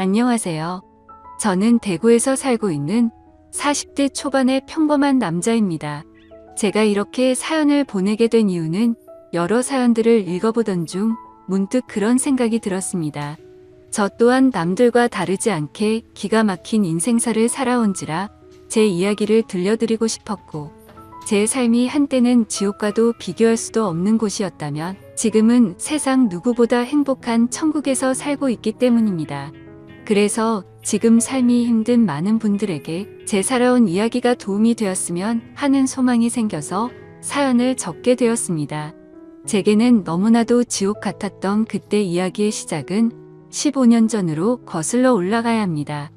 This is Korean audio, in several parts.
안녕하세요. 저는 대구에서 살고 있는 40대 초반의 평범한 남자입니다. 제가 이렇게 사연을 보내게 된 이유는 여러 사연들을 읽어보던 중 문득 그런 생각이 들었습니다. 저 또한 남들과 다르지 않게 기가 막힌 인생사를 살아온지라 제 이야기를 들려드리고 싶었고, 제 삶이 한때는 지옥과도 비교할 수도 없는 곳이었다면 지금은 세상 누구보다 행복한 천국에서 살고 있기 때문입니다. 그래서 지금 삶이 힘든 많은 분들에게 제 살아온 이야기가 도움이 되었으면 하는 소망이 생겨서 사연을 적게 되었습니다. 제게는 너무나도 지옥 같았던 그때 이야기의 시작은 15년 전으로 거슬러 올라가야 합니다.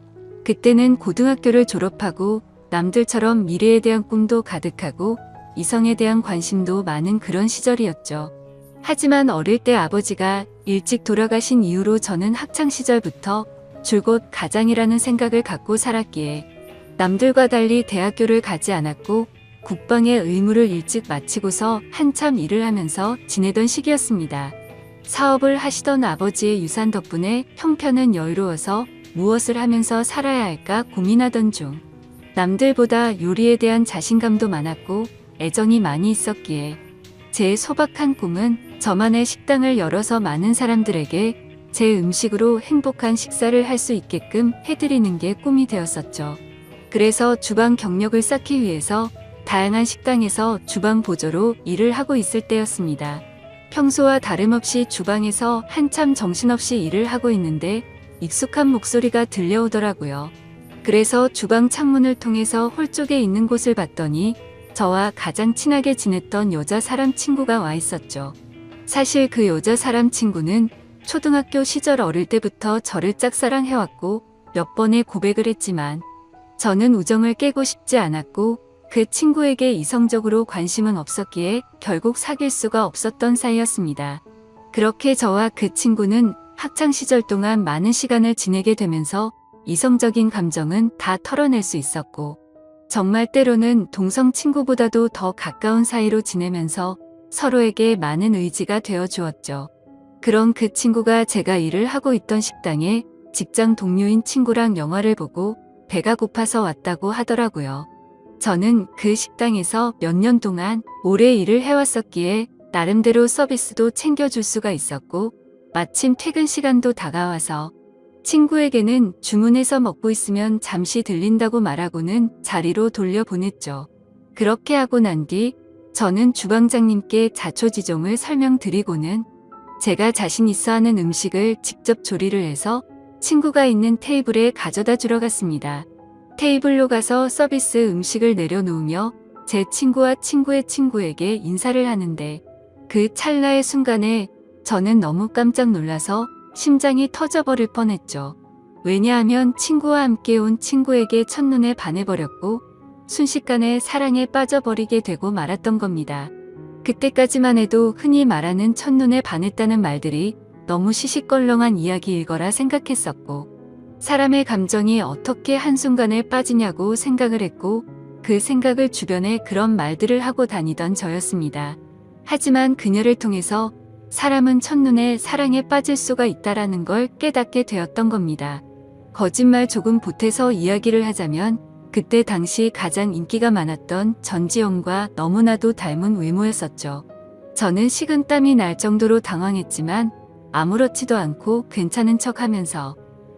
그때는 고등학교를 졸업하고 남들처럼 미래에 대한 꿈도 가득하고 이성에 대한 관심도 많은 그런 시절이었죠. 하지만 어릴 때 아버지가 일찍 돌아가신 이후로 저는 학창시절부터 줄곧 가장이라는 생각을 갖고 살았기에 남들과 달리 대학교를 가지 않았고 국방의 의무를 일찍 마치고서 한참 일을 하면서 지내던 시기였습니다. 사업을 하시던 아버지의 유산 덕분에 형편은 여유로워서 무엇을 하면서 살아야 할까 고민하던 중 남들보다 요리에 대한 자신감도 많았고 애정이 많이 있었기에 제 소박한 꿈은 저만의 식당을 열어서 많은 사람들에게 제 음식으로 행복한 식사를 할 수 있게끔 해드리는 게 꿈이 되었었죠. 그래서 주방 경력을 쌓기 위해서 다양한 식당에서 주방 보조로 일을 하고 있을 때였습니다. 평소와 다름없이 주방에서 한참 정신없이 일을 하고 있는데 익숙한 목소리가 들려오더라고요. 그래서 주방 창문을 통해서 홀 쪽에 있는 곳을 봤더니 저와 가장 친하게 지냈던 여자 사람 친구가 와 있었죠. 사실 그 여자 사람 친구는 초등학교 시절 어릴 때부터 저를 짝사랑해왔고 몇 번의 고백을 했지만 저는 우정을 깨고 싶지 않았고 그 친구에게 이성적으로 관심은 없었기에 결국 사귈 수가 없었던 사이였습니다. 그렇게 저와 그 친구는 학창시절 동안 많은 시간을 지내게 되면서 이성적인 감정은 다 털어낼 수 있었고 정말 때로는 동성 친구보다도 더 가까운 사이로 지내면서 서로에게 많은 의지가 되어 주었죠. 그런 그 친구가 제가 일을 하고 있던 식당에 직장 동료인 친구랑 영화를 보고 배가 고파서 왔다고 하더라고요. 저는 그 식당에서 몇 년 동안 오래 일을 해왔었기에 나름대로 서비스도 챙겨줄 수가 있었고 마침 퇴근 시간도 다가와서 친구에게는 주문해서 먹고 있으면 잠시 들린다고 말하고는 자리로 돌려보냈죠. 그렇게 하고 난 뒤 저는 주방장님께 자초지종을 설명드리고는 제가 자신 있어 하는 음식을 직접 조리를 해서 친구가 있는 테이블에 가져다 주러 갔습니다. 테이블로 가서 서비스 음식을 내려놓으며 제 친구와 친구의 친구에게 인사를 하는데 그 찰나의 순간에 저는 너무 깜짝 놀라서 심장이 터져버릴 뻔했죠. 왜냐하면 친구와 함께 온 친구에게 첫눈에 반해버렸고 순식간에 사랑에 빠져버리게 되고 말았던 겁니다. 그때까지만 해도 흔히 말하는 첫눈에 반했다는 말들이 너무 시시껄렁한 이야기일 거라 생각했었고 사람의 감정이 어떻게 한순간에 빠지냐고 생각을 했고 그 생각을 주변에 그런 말들을 하고 다니던 저였습니다. 하지만 그녀를 통해서 사람은 첫눈에 사랑에 빠질 수가 있다라는 걸 깨닫게 되었던 겁니다. 거짓말 조금 보태서 이야기를 하자면 그때 당시 가장 인기가 많았던 전지현과 너무나도 닮은 외모였었죠. 저는 식은땀이 날 정도로 당황했지만 아무렇지도 않고 괜찮은 척하면서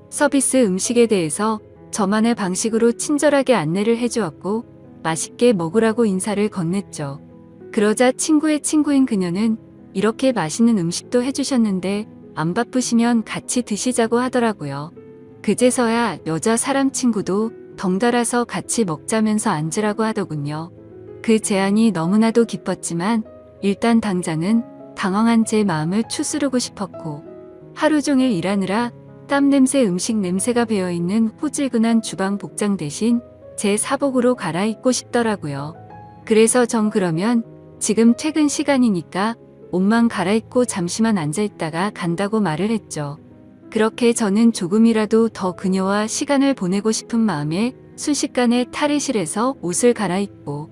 서비스 음식에 대해서 저만의 방식으로 친절하게 안내를 해주었고 맛있게 먹으라고 인사를 건넸죠. 그러자 친구의 친구인 그녀는 이렇게 맛있는 음식도 해주셨는데 안 바쁘시면 같이 드시자고 하더라고요. 그제서야 여자 사람 친구도 덩달아서 같이 먹자면서 앉으라고 하더군요. 그 제안이 너무나도 기뻤지만 일단 당장은 당황한 제 마음을 추스르고 싶었고 하루 종일 일하느라 땀 냄새 음식 냄새가 배어있는 후질근한 주방 복장 대신 제 사복으로 갈아입고 싶더라고요. 그래서 전 그러면 지금 퇴근 시간이니까 옷만 갈아입고 잠시만 앉아있다가 간다고 말을 했죠. 그렇게 저는 조금이라도 더 그녀와 시간을 보내고 싶은 마음에 순식간에 탈의실에서 옷을 갈아입고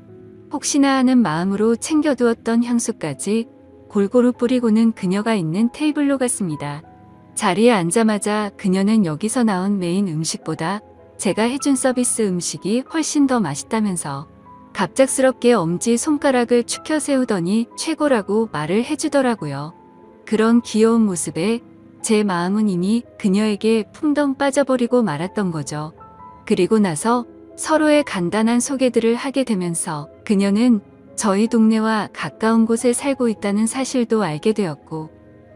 혹시나 하는 마음으로 챙겨두었던 향수까지 골고루 뿌리고는 그녀가 있는 테이블로 갔습니다. 자리에 앉자마자 그녀는 여기서 나온 메인 음식보다 제가 해준 서비스 음식이 훨씬 더 맛있다면서 갑작스럽게 엄지 손가락을 축혀 세우더니 최고라고 말을 해주더라고요. 그런 귀여운 모습에 제 마음은 이미 그녀에게 풍덩 빠져버리고 말았던 거죠. 그리고 나서 서로의 간단한 소개들을 하게 되면서 그녀는 저희 동네와 가까운 곳에 살고 있다는 사실도 알게 되었고,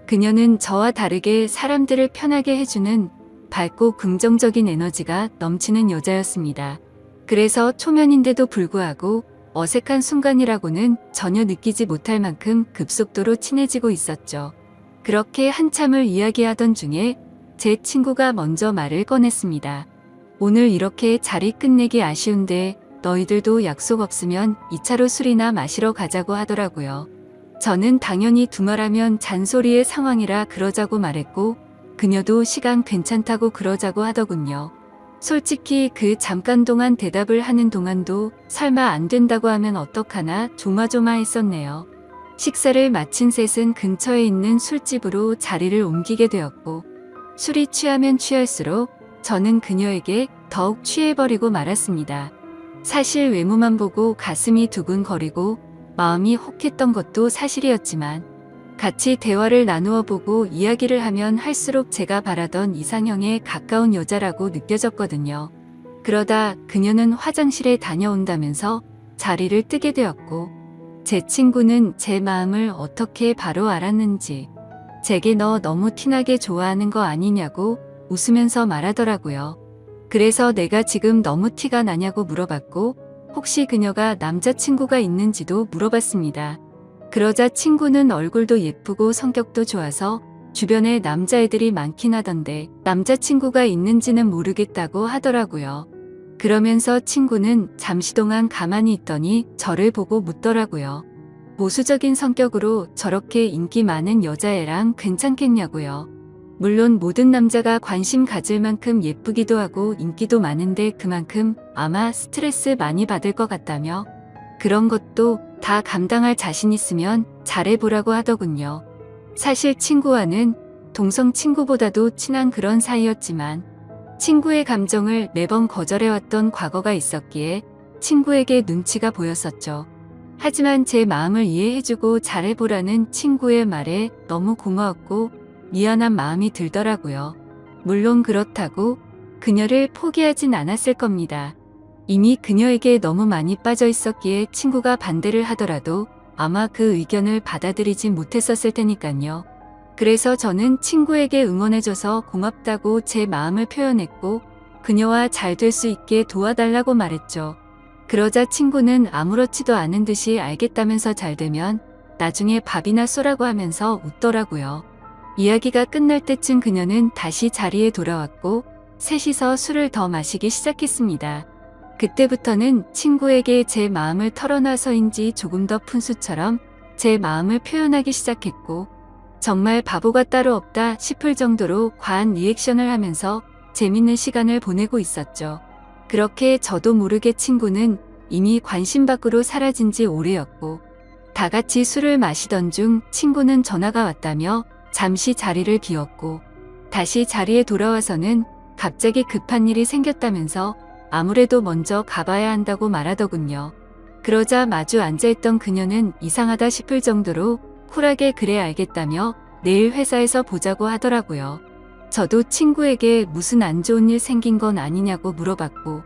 그녀는 저와 다르게 사람들을 편하게 해주는 밝고 긍정적인 에너지가 넘치는 여자였습니다. 그래서 초면인데도 불구하고 어색한 순간이라고는 전혀 느끼지 못할 만큼 급속도로 친해지고 있었죠. 그렇게 한참을 이야기하던 중에 제 친구가 먼저 말을 꺼냈습니다. 오늘 이렇게 자리 끝내기 아쉬운데 너희들도 약속 없으면 2차로 술이나 마시러 가자고 하더라고요. 저는 당연히 두말하면 잔소리의 상황이라 그러자고 말했고, 그녀도 시간 괜찮다고 그러자고 하더군요. 솔직히 그 잠깐 동안 대답을 하는 동안도 설마 안 된다고 하면 어떡하나 조마조마했었네요. 식사를 마친 셋은 근처에 있는 술집으로 자리를 옮기게 되었고, 술이 취하면 취할수록 저는 그녀에게 더욱 취해버리고 말았습니다. 사실 외모만 보고 가슴이 두근거리고 마음이 혹했던 것도 사실이었지만, 같이 대화를 나누어 보고 이야기를 하면 할수록 제가 바라던 이상형에 가까운 여자라고 느껴졌거든요. 그러다 그녀는 화장실에 다녀온다면서 자리를 뜨게 되었고, 제 친구는 제 마음을 어떻게 바로 알았는지 제게 너 너무 티나게 좋아하는 거 아니냐고 웃으면서 말하더라고요. 그래서 내가 지금 너무 티가 나냐고 물어봤고, 혹시 그녀가 남자친구가 있는지도 물어봤습니다. 그러자 친구는 얼굴도 예쁘고 성격도 좋아서 주변에 남자애들이 많긴 하던데 남자친구가 있는지는 모르겠다고 하더라고요. 그러면서 친구는 잠시 동안 가만히 있더니 저를 보고 묻더라고요. 보수적인 성격으로 저렇게 인기 많은 여자애랑 괜찮겠냐고요. 물론 모든 남자가 관심 가질 만큼 예쁘기도 하고 인기도 많은데 그만큼 아마 스트레스 많이 받을 것 같다며, 그런 것도 다 감당할 자신 있으면 잘해보라고 하더군요. 사실 친구와는 동성 친구보다도 친한 그런 사이였지만, 친구의 감정을 매번 거절해왔던 과거가 있었기에 친구에게 눈치가 보였었죠. 하지만 제 마음을 이해해주고 잘해보라는 친구의 말에 너무 고마웠고 미안한 마음이 들더라고요. 물론 그렇다고 그녀를 포기하진 않았을 겁니다. 이미 그녀에게 너무 많이 빠져 있었기에 친구가 반대를 하더라도 아마 그 의견을 받아들이진 못했었을 테니까요. 그래서 저는 친구에게 응원해줘서 고맙다고 제 마음을 표현했고, 그녀와 잘 될 수 있게 도와달라고 말했죠. 그러자 친구는 아무렇지도 않은 듯이 알겠다면서 잘 되면 나중에 밥이나 쏘라고 하면서 웃더라고요. 이야기가 끝날 때쯤 그녀는 다시 자리에 돌아왔고 셋이서 술을 더 마시기 시작했습니다. 그때부터는 친구에게 제 마음을 털어놔서인지 조금 더 푼수처럼 제 마음을 표현하기 시작했고, 정말 바보가 따로 없다 싶을 정도로 과한 리액션을 하면서 재밌는 시간을 보내고 있었죠. 그렇게 저도 모르게 친구는 이미 관심 밖으로 사라진 지 오래였고, 다 같이 술을 마시던 중 친구는 전화가 왔다며 잠시 자리를 비웠고, 다시 자리에 돌아와서는 갑자기 급한 일이 생겼다면서 아무래도 먼저 가봐야 한다고 말하더군요. 그러자 마주 앉아있던 그녀는 이상하다 싶을 정도로 쿨하게 그래 알겠다며 내일 회사에서 보자고 하더라고요. 저도 친구에게 무슨 안 좋은 일 생긴 건 아니냐고 물어봤고,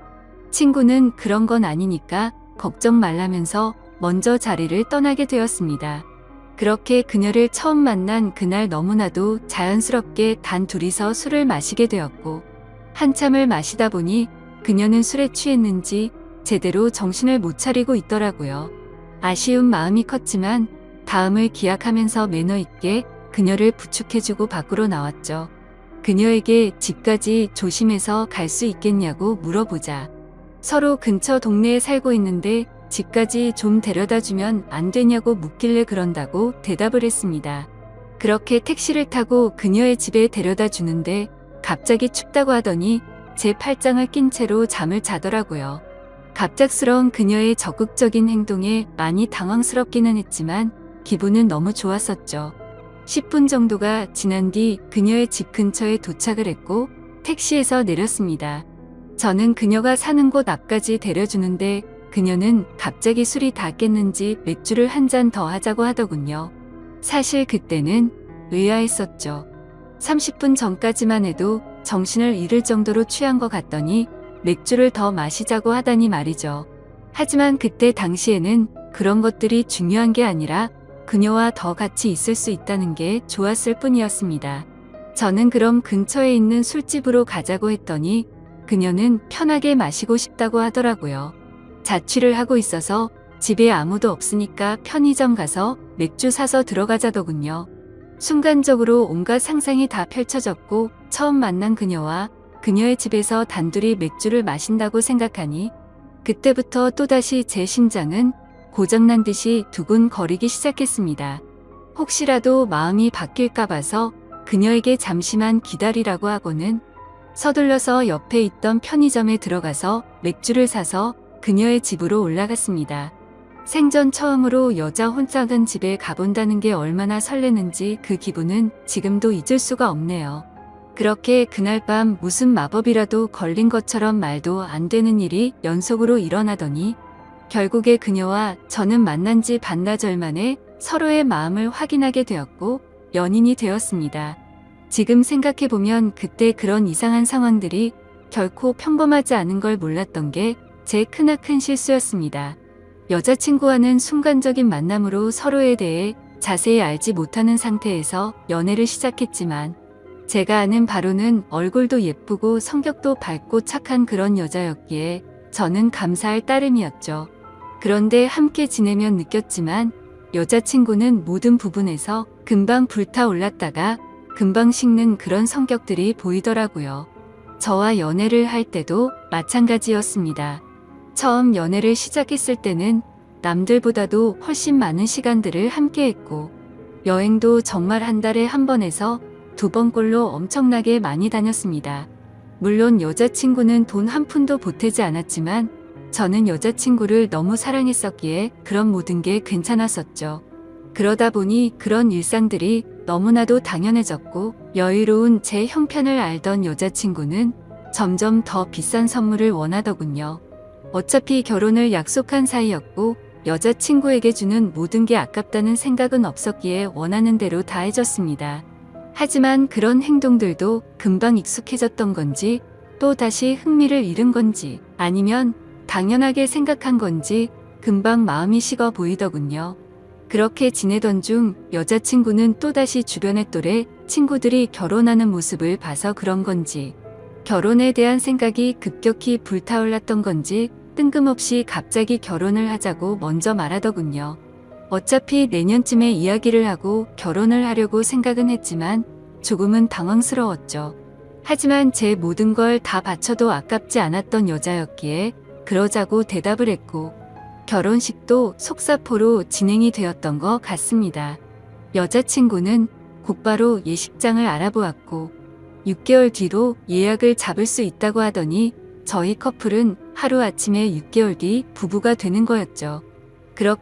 친구는 그런 건 아니니까 걱정 말라면서 먼저 자리를 떠나게 되었습니다. 그렇게 그녀를 처음 만난 그날 너무나도 자연스럽게 단 둘이서 술을 마시게 되었고, 한참을 마시다 보니 그녀는 술에 취했는지 제대로 정신을 못 차리고 있더라고요. 아쉬운 마음이 컸지만 다음을 기약하면서 매너 있게 그녀를 부축해주고 밖으로 나왔죠. 그녀에게 집까지 조심해서 갈 수 있겠냐고 물어보자, 서로 근처 동네에 살고 있는데 집까지 좀 데려다주면 안 되냐고 묻길래 그런다고 대답을 했습니다. 그렇게 택시를 타고 그녀의 집에 데려다 주는데 갑자기 춥다고 하더니 제 팔짱을 낀 채로 잠을 자더라고요. 갑작스러운 그녀의 적극적인 행동에 많이 당황스럽기는 했지만 기분은 너무 좋았었죠. 10분 정도가 지난 뒤 그녀의 집 근처에 도착을 했고 택시에서 내렸습니다. 저는 그녀가 사는 곳 앞까지 데려주는데 그녀는 갑자기 술이 다 깼는지 맥주를 한 잔 더 하자고 하더군요. 사실 그때는 의아했었죠. 30분 전까지만 해도 정신을 잃을 정도로 취한 것 같더니 맥주를 더 마시자고 하다니 말이죠. 하지만 그때 당시에는 그런 것들이 중요한 게 아니라 그녀와 더 같이 있을 수 있다는 게 좋았을 뿐이었습니다. 저는 그럼 근처에 있는 술집으로 가자고 했더니 그녀는 편하게 마시고 싶다고 하더라고요. 자취를 하고 있어서 집에 아무도 없으니까 편의점 가서 맥주 사서 들어가자더군요. 순간적으로 온갖 상상이 다 펼쳐졌고 처음 만난 그녀와 그녀의 집에서 단둘이 맥주를 마신다고 생각하니 그때부터 또다시 제 심장은 고장난 듯이 두근거리기 시작했습니다. 혹시라도 마음이 바뀔까 봐서 그녀에게 잠시만 기다리라고 하고는 서둘러서 옆에 있던 편의점에 들어가서 맥주를 사서 그녀의 집으로 올라갔습니다. 생전 처음으로 여자 혼자 간 집에 가본다는 게 얼마나 설레는지 그 기분은 지금도 잊을 수가 없네요. 그렇게 그날 밤 무슨 마법이라도 걸린 것처럼 말도 안 되는 일이 연속으로 일어나더니 결국에 그녀와 저는 만난 지 반나절 만에 서로의 마음을 확인하게 되었고 연인이 되었습니다. 지금 생각해보면 그때 그런 이상한 상황들이 결코 평범하지 않은 걸 몰랐던 게 제 크나큰 실수였습니다. 여자친구와는 순간적인 만남으로 서로에 대해 자세히 알지 못하는 상태에서 연애를 시작했지만 제가 아는 바로는 얼굴도 예쁘고 성격도 밝고 착한 그런 여자였기에 저는 감사할 따름이었죠. 그런데 함께 지내면 느꼈지만 여자친구는 모든 부분에서 금방 불타올랐다가 금방 식는 그런 성격들이 보이더라고요. 저와 연애를 할 때도 마찬가지였습니다. 처음 연애를 시작했을 때는 남들보다도 훨씬 많은 시간들을 함께 했고 여행도 정말 한 달에 한 번에서 2번꼴로 엄청나게 많이 다녔습니다. 물론 여자친구는 돈 한 푼도 보태지 않았지만 저는 여자친구를 너무 사랑했었기에 그런 모든 게 괜찮았었죠. 그러다 보니 그런 일상들이 너무나도 당연해졌고 여유로운 제 형편을 알던 여자친구는 점점 더 비싼 선물을 원하더군요. 어차피 결혼을 약속한 사이였고 여자친구에게 주는 모든 게 아깝다는 생각은 없었기에 원하는 대로 다 해줬습니다. 하지만 그런 행동들도 금방 익숙해졌던 건지 또 다시 흥미를 잃은 건지 아니면 당연하게 생각한 건지 금방 마음이 식어 보이더군요. 그렇게 지내던 중 여자친구는 또다시 주변의 또래 친구들이 결혼하는 모습을 봐서 그런 건지 결혼에 대한 생각이 급격히 불타올랐던 건지 뜬금없이 갑자기 결혼을 하자고 먼저 말하더군요. 어차피 내년쯤에 이야기를 하고 결혼을 하려고 생각은 했지만 조금은 당황스러웠죠. 하지만 제 모든 걸 다 바쳐도 아깝지 않았던 여자였기에 그러자고 대답을 했고 결혼식도 속사포로 진행이 되었던 것 같습니다. 여자친구는 곧바로 예식장을 알아보았고 6개월 뒤로 예약을 잡을 수 있다고 하더니 저희 커플은 하루아침에 6개월 뒤 부부가 되는 거였죠.